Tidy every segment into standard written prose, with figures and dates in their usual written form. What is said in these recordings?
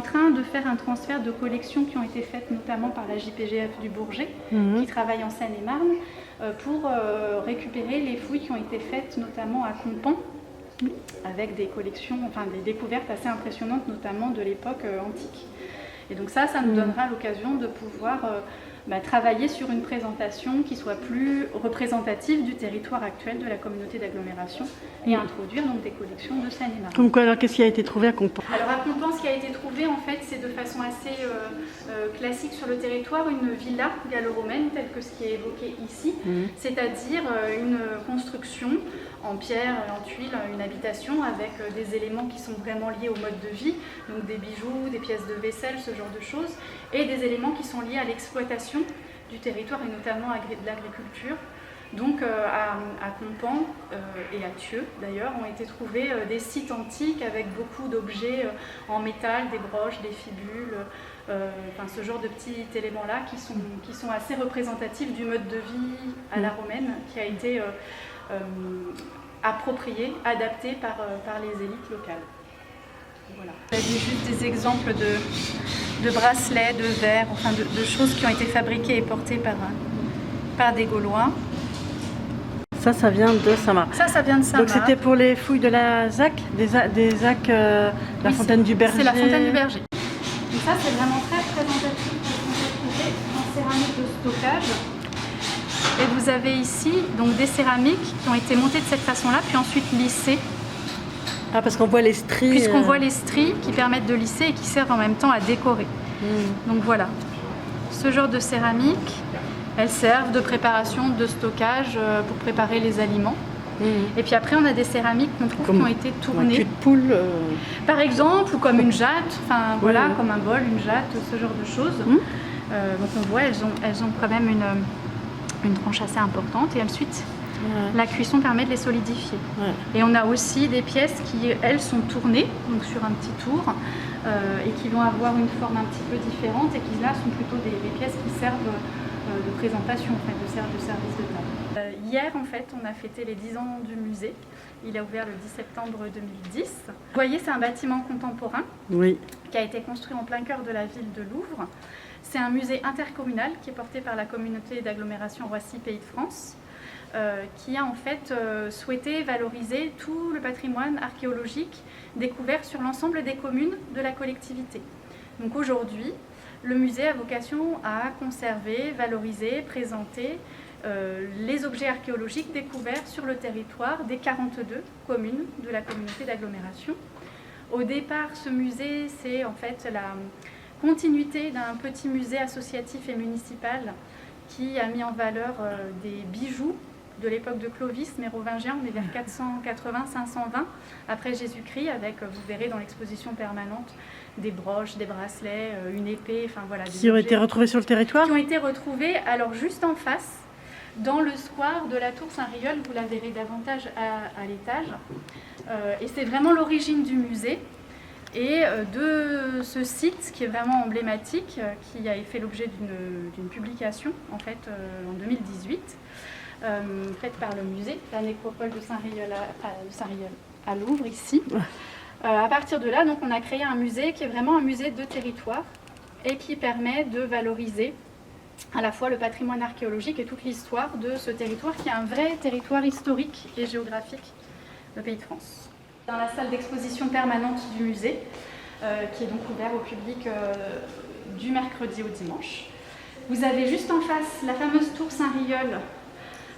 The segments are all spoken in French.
train de faire un transfert de collections qui ont été faites notamment par la JPGF du Bourget, qui travaille en Seine-et-Marne, pour récupérer les fouilles qui ont été faites notamment à Compan, avec des collections, enfin des découvertes assez impressionnantes, notamment de l'époque antique. Et donc ça nous donnera l'occasion de pouvoir travailler sur une présentation qui soit plus représentative du territoire actuel de la communauté d'agglomération et introduire donc des collections de Seine-et-Marne. Comme quoi, alors qu'est-ce qui a été trouvé à Compan? Alors à Compan, ce qui a été trouvé en fait, c'est de façon assez classique sur le territoire, une villa gallo-romaine telle que ce qui est évoqué ici, c'est-à-dire une construction en pierre, en tuiles, une habitation avec des éléments qui sont vraiment liés au mode de vie, donc des bijoux, des pièces de vaisselle, ce genre de choses, et des éléments qui sont liés à l'exploitation du territoire et notamment de l'agriculture. Donc à Compan et à Thieux d'ailleurs ont été trouvés des sites antiques avec beaucoup d'objets en métal, des broches, des fibules, ce genre de petits éléments-là qui sont assez représentatifs du mode de vie à la romaine qui a été approprié, adapté par les élites locales. Voilà. Vous avez juste des exemples de bracelets, de verres, enfin de choses qui ont été fabriquées et portées par des Gaulois. Ça vient de Saint-Marc. Ça vient de Saint-Marc. Donc c'était pour les fouilles de la ZAC, des ZAC, la fontaine du Berger. C'est la fontaine du Berger. Et ça, c'est vraiment très représentatif de ce qu'on peut trouver en céramique de stockage. Et vous avez ici donc des céramiques qui ont été montées de cette façon-là, puis ensuite lissées. Ah, parce qu'on voit les stries. Puisqu'on voit les stries qui permettent de lisser et qui servent en même temps à décorer. Donc voilà, ce genre de céramique, elles servent de préparation, de stockage pour préparer les aliments. Et puis après, on a des céramiques qu'on trouve qui ont été tournées. Un cul de poule. Par exemple, ou comme une jatte, enfin voilà, comme un bol, une jatte, ce genre de choses. Donc on voit, elles ont quand même une tranche assez importante et ensuite la cuisson permet de les solidifier. Et on a aussi des pièces qui, elles, sont tournées, donc sur un petit tour, et qui vont avoir une forme un petit peu différente et qui là sont plutôt des pièces qui servent de présentation, en fait, de service de table. Hier, en fait, on a fêté les 10 ans du musée. Il a ouvert le 10 septembre 2010. Vous voyez, c'est un bâtiment contemporain qui a été construit en plein cœur de la ville de Louvre. C'est un musée intercommunal qui est porté par la communauté d'agglomération Roissy Pays de France, qui a en fait souhaité valoriser tout le patrimoine archéologique découvert sur l'ensemble des communes de la collectivité. Donc aujourd'hui, le musée a vocation à conserver, valoriser, présenter les objets archéologiques découverts sur le territoire des 42 communes de la communauté d'agglomération. Au départ, ce musée, c'est en fait la continuité d'un petit musée associatif et municipal qui a mis en valeur des bijoux de l'époque de Clovis, mérovingien, on est vers 480-520 après Jésus-Christ, avec, vous verrez dans l'exposition permanente, des broches, des bracelets, une épée, enfin voilà. Qui ont été retrouvés sur le territoire? Qui ont été retrouvés, alors juste en face, dans le square de la Tour Saint-Riol, vous la verrez davantage à l'étage. Et c'est vraiment l'origine du musée. Et de ce site qui est vraiment emblématique, qui a fait l'objet d'une publication en fait en 2018, faite par le musée, la nécropole de Saint-Riol à Louvre ici. À partir de là, donc, on a créé un musée qui est vraiment un musée de territoire et qui permet de valoriser à la fois le patrimoine archéologique et toute l'histoire de ce territoire qui est un vrai territoire historique et géographique, le Pays de France. Dans la salle d'exposition permanente du musée, qui est donc ouvert au public du mercredi au dimanche. Vous avez juste en face la fameuse tour Saint-Riol,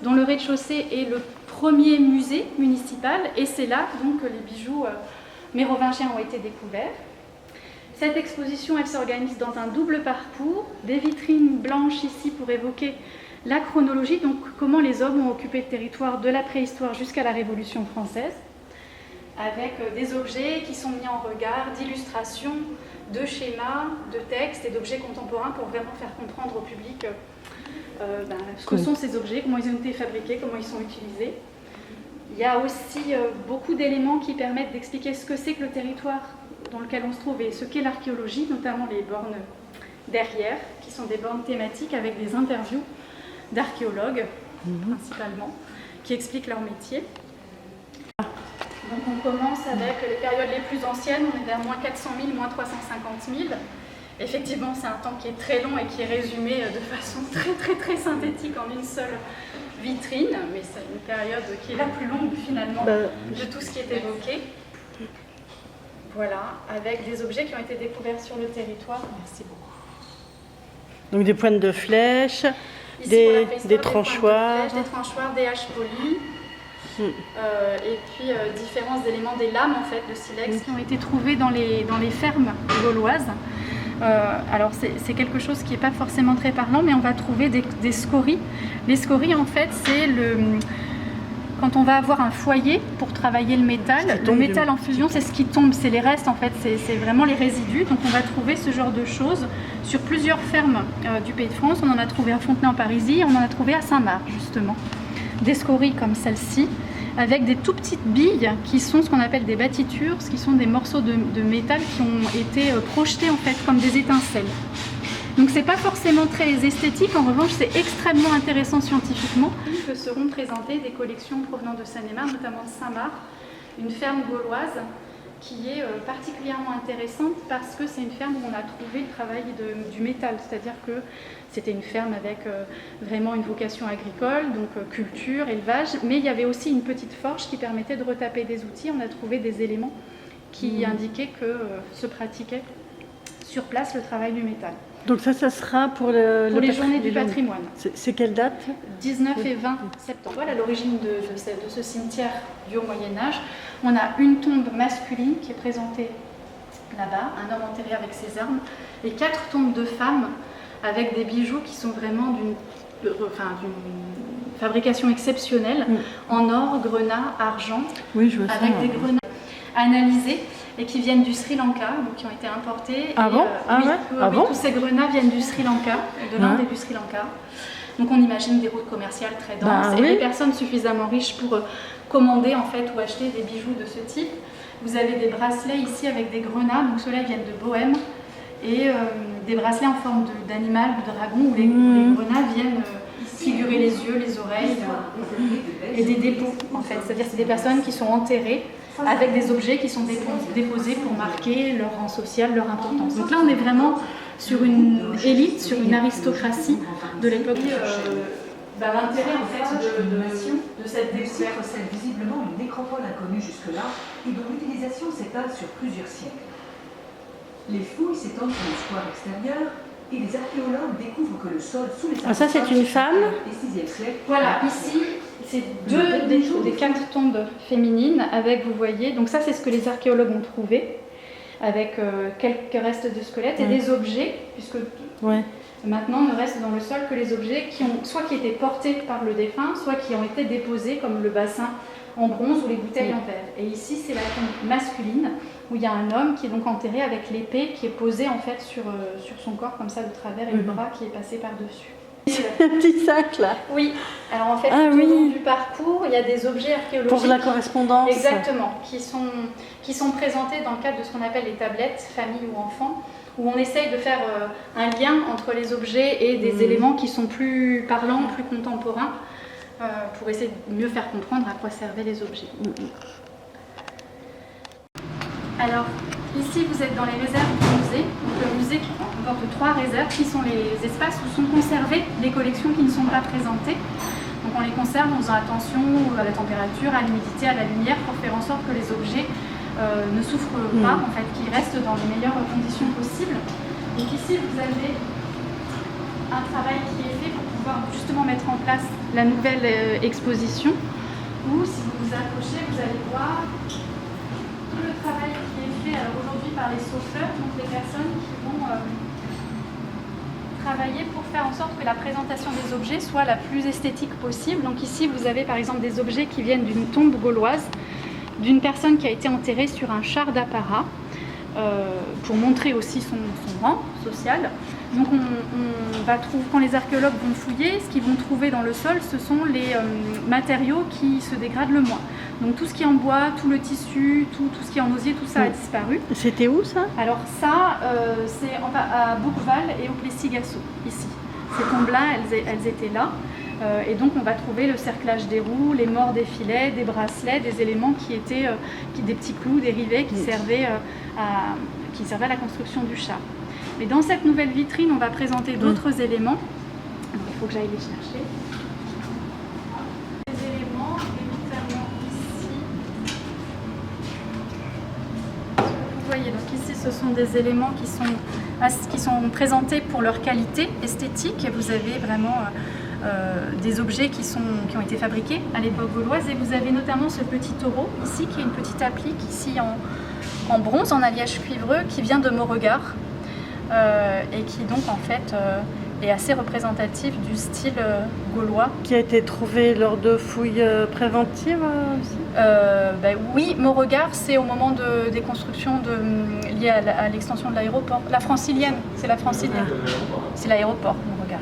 dont le rez-de-chaussée est le premier musée municipal, et c'est là donc que les bijoux mérovingiens ont été découverts. Cette exposition, elle s'organise dans un double parcours, des vitrines blanches ici pour évoquer la chronologie, donc comment les hommes ont occupé le territoire de la préhistoire jusqu'à la Révolution française, avec des objets qui sont mis en regard, d'illustrations, de schémas, de textes et d'objets contemporains pour vraiment faire comprendre au public ce que sont ces objets, comment ils ont été fabriqués, comment ils sont utilisés. Il y a aussi beaucoup d'éléments qui permettent d'expliquer ce que c'est que le territoire dans lequel on se trouve et ce qu'est l'archéologie, notamment les bornes derrière, qui sont des bornes thématiques avec des interviews d'archéologues, principalement, qui expliquent leur métier. Donc on commence avec les périodes les plus anciennes, on est vers moins 400 000, moins 350 000. Effectivement, c'est un temps qui est très long et qui est résumé de façon très synthétique en une seule vitrine, mais c'est une période qui est la plus longue finalement de tout ce qui est évoqué. Voilà, avec des objets qui ont été découverts sur le territoire. Merci beaucoup. Donc des pointes de flèches, des tranchoirs. Des tranchoirs, des haches polies. Et puis différents éléments des lames en fait de silex qui ont été trouvés dans les fermes gauloises. Alors c'est quelque chose qui n'est pas forcément très parlant, mais on va trouver des scories. Les scories en fait c'est quand on va avoir un foyer pour travailler le métal en fusion c'est ce qui tombe, c'est les restes en fait, c'est vraiment les résidus. Donc on va trouver ce genre de choses sur plusieurs fermes du Pays de France. On en a trouvé à Fontenay-en-Parisis, on en a trouvé à Saint-Marc justement. Des scories comme celle-ci, avec des tout petites billes qui sont ce qu'on appelle des battitures, ce qui sont des morceaux de métal qui ont été projetés en fait comme des étincelles. Donc c'est pas forcément très esthétique, en revanche c'est extrêmement intéressant scientifiquement. Que seront présentées des collections provenant de Seine-et-Marne, notamment de Saint-Marc, une ferme gauloise qui est particulièrement intéressante parce que c'est une ferme où on a trouvé le travail du métal, c'est-à-dire que c'était une ferme avec vraiment une vocation agricole, donc culture, élevage, mais il y avait aussi une petite forge qui permettait de retaper des outils. On a trouvé des éléments qui indiquaient que se pratiquait sur place le travail du métal. Donc ça sera pour les journées du patrimoine. C'est quelle date? 19 et 20 septembre. Voilà l'origine de ce cimetière du Haut Moyen-Âge. On a une tombe masculine qui est présentée là-bas, un homme enterré avec ses armes, et 4 tombes de femmes avec des bijoux qui sont vraiment d'une fabrication exceptionnelle, en or, grenat, argent, oui, je vois avec ça, des grenats analysés et qui viennent du Sri Lanka, donc qui ont été importés. Ah bon? Oui, tous ces grenats viennent du Sri Lanka, de l'Inde et du Sri Lanka. Donc on imagine des routes commerciales très denses et des personnes suffisamment riches pour commander en fait ou acheter des bijoux de ce type. Vous avez des bracelets ici avec des grenats, donc ceux-là viennent de Bohême, et des bracelets en forme d'animal, de dragon, où les grenats viennent figurer les yeux, les oreilles, et des dépôts en fait. C'est-à-dire que c'est des personnes qui sont enterrées avec des objets qui sont déposés pour marquer leur rang social, leur importance. Donc là on est vraiment sur une élite, sur une aristocratie de l'époque. L'intérêt en fait de cette découverte recèle visiblement une nécropole inconnue jusque-là et dont l'utilisation s'étale sur plusieurs siècles. Les fouilles s'étendent sur le square extérieur et les archéologues découvrent que le sol sous les ça c'est une femme. Et 6e siècle. Voilà, ici c'est des 4 tombes féminines avec, vous voyez, donc ça c'est ce que les archéologues ont trouvé avec quelques restes de squelettes et des objets, puisque maintenant ne restent dans le sol que les objets qui étaient portés par le défunt, soit qui ont été déposés comme le bassin en bronze ou les bouteilles en verre. Et ici c'est la tombe masculine où il y a un homme qui est donc enterré avec l'épée qui est posée en fait sur son corps comme ça de travers et le bras qui est passé par-dessus. Un petit sac là. Oui, alors en fait tout au long du parcours il y a des objets archéologiques. Pour la correspondance. Exactement, qui sont présentés dans le cadre de ce qu'on appelle les tablettes famille ou enfant, où on essaye de faire un lien entre les objets et des éléments qui sont plus parlants, plus contemporains, pour essayer de mieux faire comprendre à quoi servaient les objets. Alors, ici vous êtes dans les réserves du musée. Donc, le musée comporte 3 réserves qui sont les espaces où sont conservées les collections qui ne sont pas présentées. Donc on les conserve en faisant attention à la température, à l'humidité, à la lumière pour faire en sorte que les objets ne souffrent pas, en fait, qu'ils restent dans les meilleures conditions possibles. Donc ici vous avez un travail qui est fait pour pouvoir justement mettre en place la nouvelle exposition, où si vous vous approchez vous allez voir tout le travail qui est fait aujourd'hui par les sauffeurs, donc les personnes qui vont travailler pour faire en sorte que la présentation des objets soit la plus esthétique possible. Donc ici vous avez par exemple des objets qui viennent d'une tombe gauloise, d'une personne qui a été enterrée sur un char d'apparat, pour montrer aussi son rang social. Donc on va trouver, quand les archéologues vont fouiller, ce qu'ils vont trouver dans le sol, ce sont les matériaux qui se dégradent le moins. Donc tout ce qui est en bois, tout le tissu, tout ce qui est en osier, tout ça a disparu. C'était où ça? Alors ça, c'est à Bourgval et au Plessis-Gassot, ici. Ces tombes-là, elles étaient là. Et donc on va trouver le cerclage des roues, les morts des filets, des bracelets, des éléments qui étaient des petits clous, des rivets qui servaient à la construction du char. Mais dans cette nouvelle vitrine, on va présenter d'autres éléments. Alors, il faut que j'aille les chercher. Les éléments, et notamment ici. Vous voyez, donc ici, ce sont des éléments qui sont présentés pour leur qualité esthétique. Et vous avez vraiment des objets qui ont été fabriqués à l'époque gauloise. Et vous avez notamment ce petit taureau ici, qui est une petite applique ici en bronze, en alliage cuivreux, qui vient de Beauregard. Et qui donc en fait est assez représentatif du style gaulois. Qui a été trouvé lors de fouilles préventives aussi oui, Beauregard, c'est au moment des constructions liées à l'extension de l'aéroport. La Francilienne, c'est la Francilienne. C'est l'aéroport, Beauregard.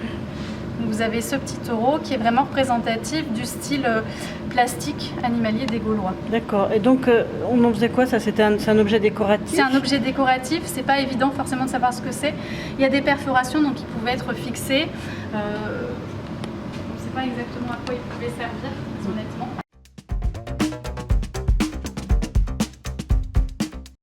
Donc vous avez ce petit taureau qui est vraiment représentatif du style plastique animalier des Gaulois. D'accord. Et donc, on en faisait quoi ça? C'est un objet décoratif? C'est un objet décoratif. C'est pas évident forcément de savoir ce que c'est. Il y a des perforations donc qui pouvaient être fixées. On ne sait pas exactement à quoi il pouvait servir, honnêtement.